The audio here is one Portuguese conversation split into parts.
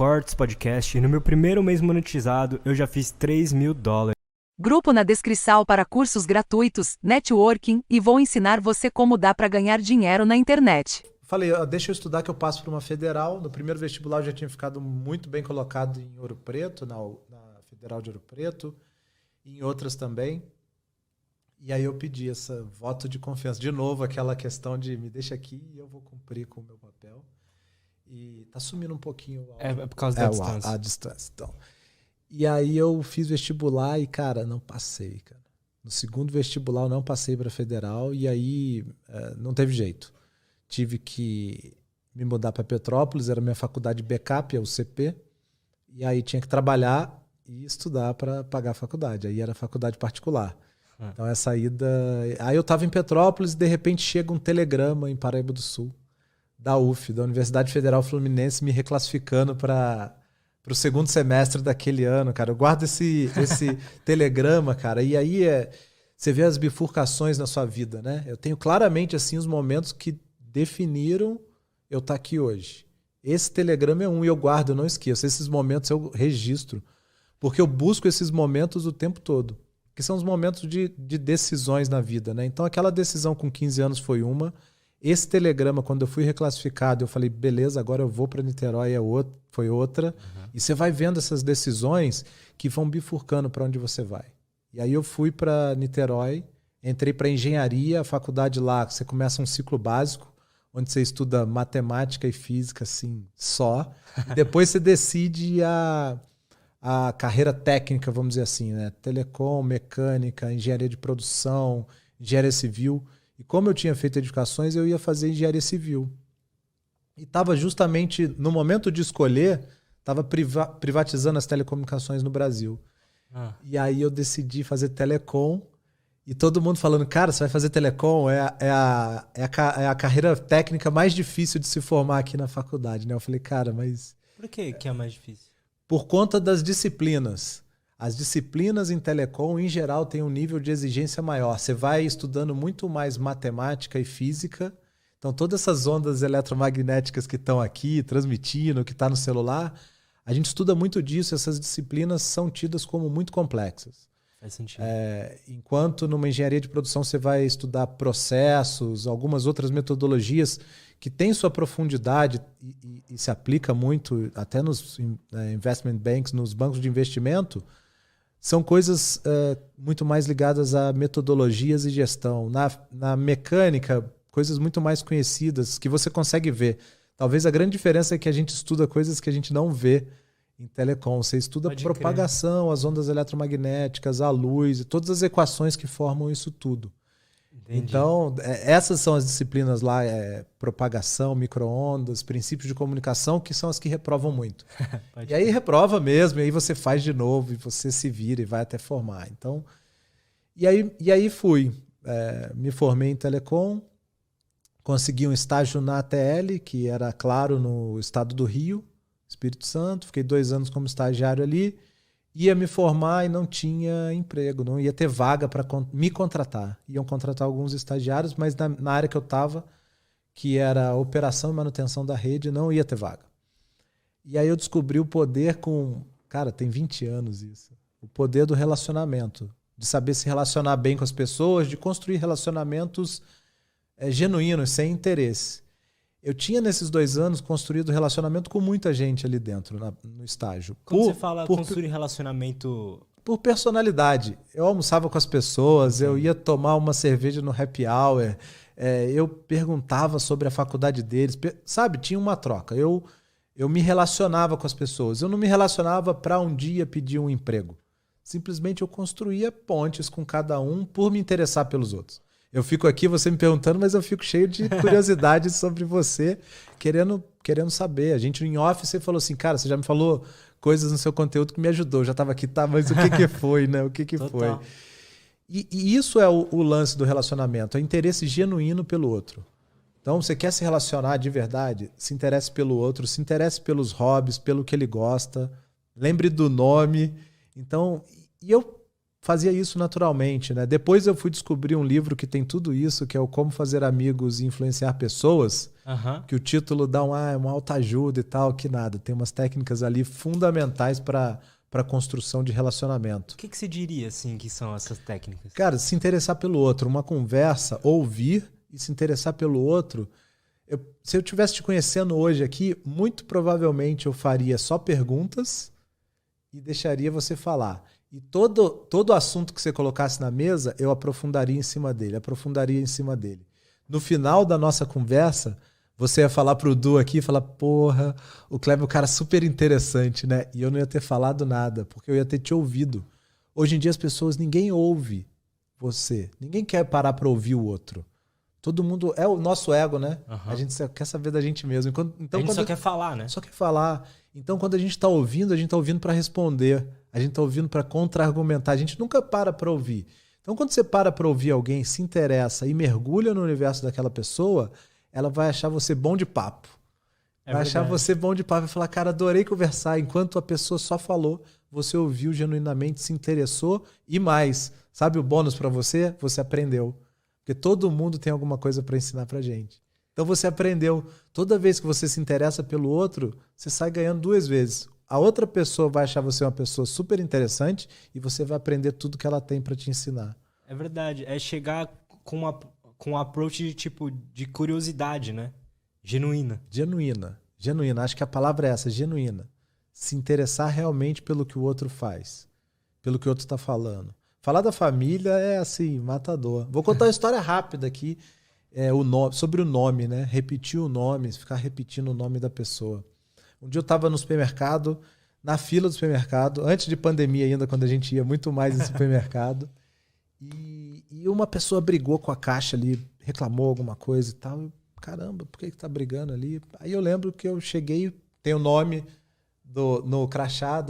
Cortes Podcast e no meu primeiro mês monetizado eu já fiz $3.000. Grupo na descrição para cursos gratuitos, networking e vou ensinar você como dá para ganhar dinheiro na internet. Falei, deixa eu estudar que eu passo por uma federal. No primeiro vestibular eu já tinha ficado muito bem colocado em Ouro Preto, na Federal de Ouro Preto, e em outras também. E aí eu pedi esse voto de confiança. De novo, aquela questão de me deixa aqui e eu vou cumprir com o meu papel. E tá sumindo um pouquinho. É por causa da distância. A distância, então. E aí eu fiz vestibular e, cara, não passei, cara. No segundo vestibular eu não passei para federal e aí não teve jeito. Tive que me mudar para Petrópolis, era minha faculdade backup, a UCP, e aí tinha que trabalhar e estudar para pagar a faculdade. Aí era faculdade particular. Então essa ida... Aí eu estava em Petrópolis e de repente chega um telegrama em Paraíba do Sul, da UF, da Universidade Federal Fluminense, me reclassificando para o segundo semestre daquele ano, cara. Eu guardo esse telegrama, cara, e aí você vê as bifurcações na sua vida, né? Eu tenho claramente assim os momentos que definiram eu estar aqui hoje. Esse telegrama é um e eu guardo, eu não esqueço. Esses momentos eu registro, porque eu busco esses momentos o tempo todo, que são os momentos de decisões na vida, né? Então aquela decisão com 15 anos foi uma. Esse telegrama, quando eu fui reclassificado, eu falei, beleza, agora eu vou para Niterói, foi outra. Uhum. E você vai vendo essas decisões que vão bifurcando para onde você vai. E aí eu fui para Niterói, entrei para engenharia, a faculdade lá, você começa um ciclo básico, onde você estuda matemática e física, assim, só. E depois você decide a carreira técnica, vamos dizer assim, né? Telecom, mecânica, engenharia de produção, engenharia civil. E como eu tinha feito edificações, eu ia fazer engenharia civil. E estava justamente, no momento de escolher, estava privatizando as telecomunicações no Brasil. E aí eu decidi fazer telecom. E todo mundo falando, cara, você vai fazer telecom? É a carreira técnica mais difícil de se formar aqui na faculdade, né? Eu falei, cara, mas... Por que é mais difícil? Por conta das disciplinas. As disciplinas em telecom, em geral, têm um nível de exigência maior. Você vai estudando muito mais matemática e física. Então, todas essas ondas eletromagnéticas que estão aqui, transmitindo, que está no celular, a gente estuda muito disso. Essas disciplinas são tidas como muito complexas. Faz sentido. Enquanto numa engenharia de produção você vai estudar processos, algumas outras metodologias que têm sua profundidade e se aplica muito até nos investment banks, nos bancos de investimento, são coisas muito mais ligadas a metodologias e gestão. Na mecânica, coisas muito mais conhecidas que você consegue ver. Talvez a grande diferença é que a gente estuda coisas que a gente não vê em telecom. Você estuda a propagação, as ondas eletromagnéticas, a luz, todas as equações que formam isso tudo. Entendi. Então, essas são as disciplinas lá, propagação, micro-ondas, princípios de comunicação, que são as que reprovam muito. E aí reprova mesmo, e aí você faz de novo, e você se vira e vai até formar. Então, e aí fui. Me formei em telecom, consegui um estágio na ATL, que era, claro, no estado do Rio, Espírito Santo. Fiquei 2 anos como estagiário ali. Ia me formar e não tinha emprego, não ia ter vaga para me contratar. Iam contratar alguns estagiários, mas na área que eu estava, que era operação e manutenção da rede, não ia ter vaga. E aí eu descobri o poder Cara, tem 20 anos isso. O poder do relacionamento. De saber se relacionar bem com as pessoas, de construir relacionamentos genuínos, sem interesse. Eu tinha, nesses 2 anos, construído relacionamento com muita gente ali dentro, no estágio. Quando você fala construir relacionamento... Por personalidade. Eu almoçava com as pessoas, eu ia tomar uma cerveja no happy hour, eu perguntava sobre a faculdade deles, sabe? Tinha uma troca. Eu me relacionava com as pessoas. Eu não me relacionava para um dia pedir um emprego. Simplesmente eu construía pontes com cada um por me interessar pelos outros. Eu fico aqui, você me perguntando, mas eu fico cheio de curiosidade sobre você, querendo saber. A gente, em off, você falou assim, cara, você já me falou coisas no seu conteúdo que me ajudou. Já estava aqui, tá, mas o que foi, né? O que foi? E isso é o lance do relacionamento, é interesse genuíno pelo outro. Então, você quer se relacionar de verdade? Se interesse pelo outro, se interesse pelos hobbies, pelo que ele gosta. Lembre do nome. Então, fazia isso naturalmente, né? Depois eu fui descobrir um livro que tem tudo isso, que é o Como Fazer Amigos e Influenciar Pessoas, que o título dá uma autoajuda e tal, que nada. Tem umas técnicas ali fundamentais para a construção de relacionamento. O que você diria, assim, que são essas técnicas? Cara, se interessar pelo outro, uma conversa, ouvir e se interessar pelo outro. Se eu estivesse te conhecendo hoje aqui, muito provavelmente eu faria só perguntas e deixaria você falar. E todo assunto que você colocasse na mesa, eu aprofundaria em cima dele. No final da nossa conversa, você ia falar pro Du aqui, falar, porra, o Kleber é um cara super interessante, né? E eu não ia ter falado nada, porque eu ia ter te ouvido. Hoje em dia as pessoas, ninguém ouve você. Ninguém quer parar para ouvir o outro. Todo mundo, é o nosso ego, né? A gente quer saber da gente mesmo. Então, a gente só quer falar, né? Só quer falar. Então, quando a gente está ouvindo, a gente está ouvindo para responder. A gente está ouvindo para contra-argumentar. A gente nunca para ouvir. Então, quando você para ouvir alguém, se interessa e mergulha no universo daquela pessoa, ela vai achar você bom de papo. Vai achar você bom de papo e falar, cara, adorei conversar. Enquanto a pessoa só falou, você ouviu genuinamente, se interessou e mais. Sabe o bônus para você? Você aprendeu. Porque todo mundo tem alguma coisa para ensinar pra gente. Então você aprendeu. Toda vez que você se interessa pelo outro, você sai ganhando 2 vezes. A outra pessoa vai achar você uma pessoa super interessante e você vai aprender tudo que ela tem para te ensinar. É verdade. É chegar com um approach de tipo de curiosidade, né? Genuína. Genuína. Acho que a palavra é essa, genuína. Se interessar realmente pelo que o outro faz. Pelo que o outro está falando. Falar da família é assim, matador. Vou contar uma história rápida aqui sobre o nome, né? Repetir o nome, ficar repetindo o nome da pessoa. Um dia eu estava no supermercado, na fila do supermercado, antes de pandemia ainda, quando a gente ia muito mais em supermercado, e uma pessoa brigou com a caixa ali, reclamou alguma coisa e tal. Caramba, por que tá brigando ali? Aí eu lembro que eu cheguei, tem o nome no crachá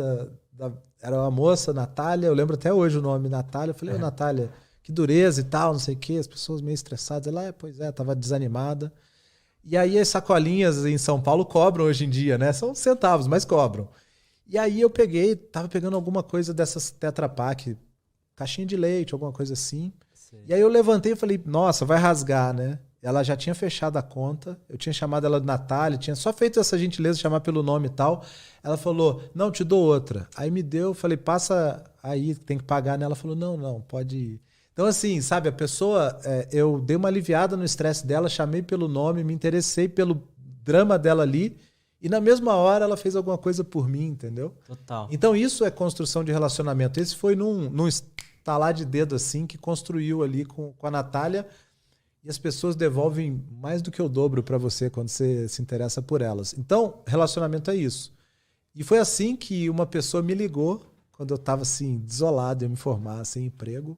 era uma moça, Natália, eu lembro até hoje o nome, Natália. Eu falei, Natália, que dureza e tal, não sei o quê, as pessoas meio estressadas. Ela, pois é, tava desanimada. E aí as sacolinhas em São Paulo cobram hoje em dia, né? São centavos, mas cobram. E aí eu tava pegando alguma coisa dessas Tetra Pak, caixinha de leite, alguma coisa assim. Sim. E aí eu levantei e falei, nossa, vai rasgar, né? Ela já tinha fechado a conta, eu tinha chamado ela de Natália, tinha só feito essa gentileza de chamar pelo nome e tal. Ela falou, não, te dou outra. Aí me deu, falei, passa aí, tem que pagar, né? Ela falou, não, pode ir. Então assim, sabe, a pessoa, eu dei uma aliviada no estresse dela, chamei pelo nome, me interessei pelo drama dela ali, e na mesma hora ela fez alguma coisa por mim, entendeu? Total. Então isso é construção de relacionamento. Esse foi num estalar de dedo assim, que construiu ali com a Natália. E as pessoas devolvem mais do que o dobro para você quando você se interessa por elas. Então, relacionamento é isso. E foi assim que uma pessoa me ligou, quando eu estava assim, desolado, eu me formar, sem emprego,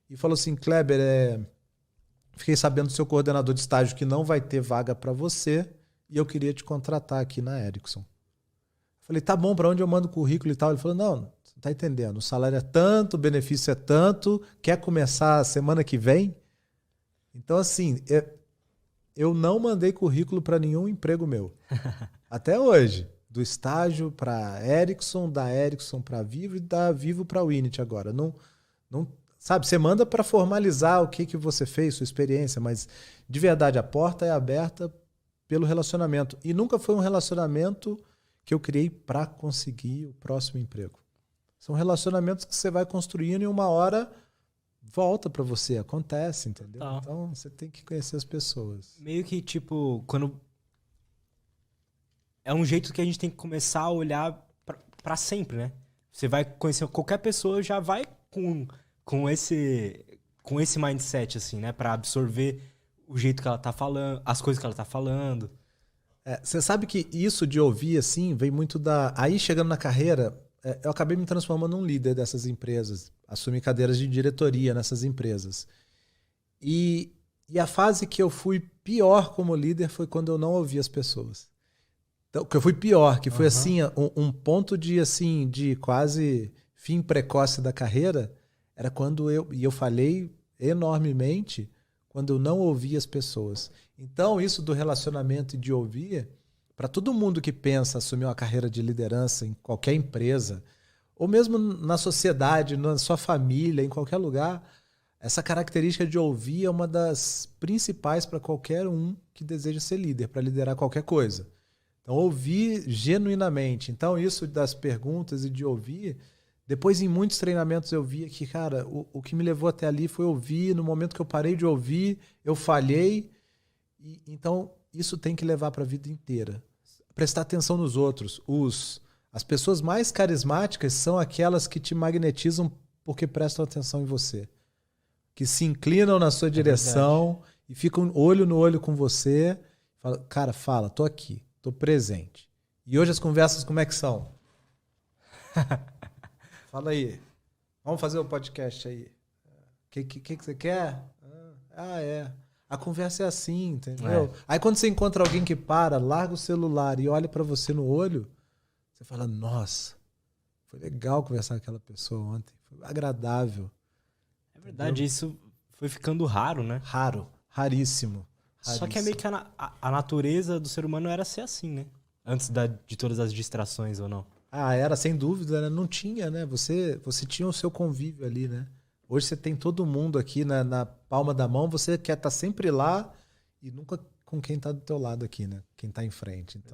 e falou assim, Kleber, fiquei sabendo do seu coordenador de estágio que não vai ter vaga para você e eu queria te contratar aqui na Ericsson. Falei, tá bom, para onde eu mando o currículo e tal? Ele falou, não, você não tá entendendo, o salário é tanto, o benefício é tanto, quer começar semana que vem? Então, assim, eu não mandei currículo para nenhum emprego meu. Até hoje. Do estágio para Ericsson, da Ericsson para Vivo e da Vivo para Winit agora. Não, sabe, você manda para formalizar o que você fez, sua experiência, mas de verdade a porta é aberta pelo relacionamento. E nunca foi um relacionamento que eu criei para conseguir o próximo emprego. São relacionamentos que você vai construindo e uma hora volta pra você, acontece, entendeu? Tá. Então você tem que conhecer as pessoas. Meio que tipo, quando é um jeito que a gente tem que começar a olhar pra sempre, né? Você vai conhecer qualquer pessoa, já vai com esse mindset assim, né, pra absorver o jeito que ela tá falando, as coisas que ela tá falando. Você sabe que isso de ouvir assim vem muito aí chegando na carreira, eu acabei me transformando num líder dessas empresas. Assumi cadeiras de diretoria nessas empresas. E a fase que eu fui pior como líder foi quando eu não ouvi as pessoas. Então, que eu fui pior, que foi assim, um ponto de quase fim precoce da carreira, era quando eu falhei enormemente quando eu não ouvi as pessoas. Então, isso do relacionamento e de ouvir, para todo mundo que pensa assumir uma carreira de liderança em qualquer empresa, ou mesmo na sociedade, na sua família, em qualquer lugar, essa característica de ouvir é uma das principais para qualquer um que deseja ser líder, para liderar qualquer coisa. Então, ouvir genuinamente. Então, isso das perguntas e de ouvir, depois em muitos treinamentos eu via que, cara, o que me levou até ali foi ouvir. No momento que eu parei de ouvir, eu falhei. Então, isso tem que levar para a vida inteira. Prestar atenção nos outros. As pessoas mais carismáticas são aquelas que te magnetizam porque prestam atenção em você. Que se inclinam na sua direção e ficam olho no olho com você. Fala, cara, fala, tô aqui, tô presente. E hoje as conversas como é que são? Fala aí. Vamos fazer o podcast aí. O que você quer? É. A conversa é assim, entendeu? Aí quando você encontra alguém que larga o celular e olha pra você no olho, você fala, nossa, foi legal conversar com aquela pessoa ontem. Foi agradável. É verdade, entendeu? Isso foi ficando raro, né? Raríssimo. Só que é meio que a natureza do ser humano era ser assim, né? Antes de todas as distrações, ou não? Era, sem dúvida, né? Não tinha, né? Você tinha o seu convívio ali, né? Hoje você tem todo mundo aqui na palma da mão, você quer estar sempre lá e nunca com quem está do teu lado aqui, né? Quem está em frente. Então...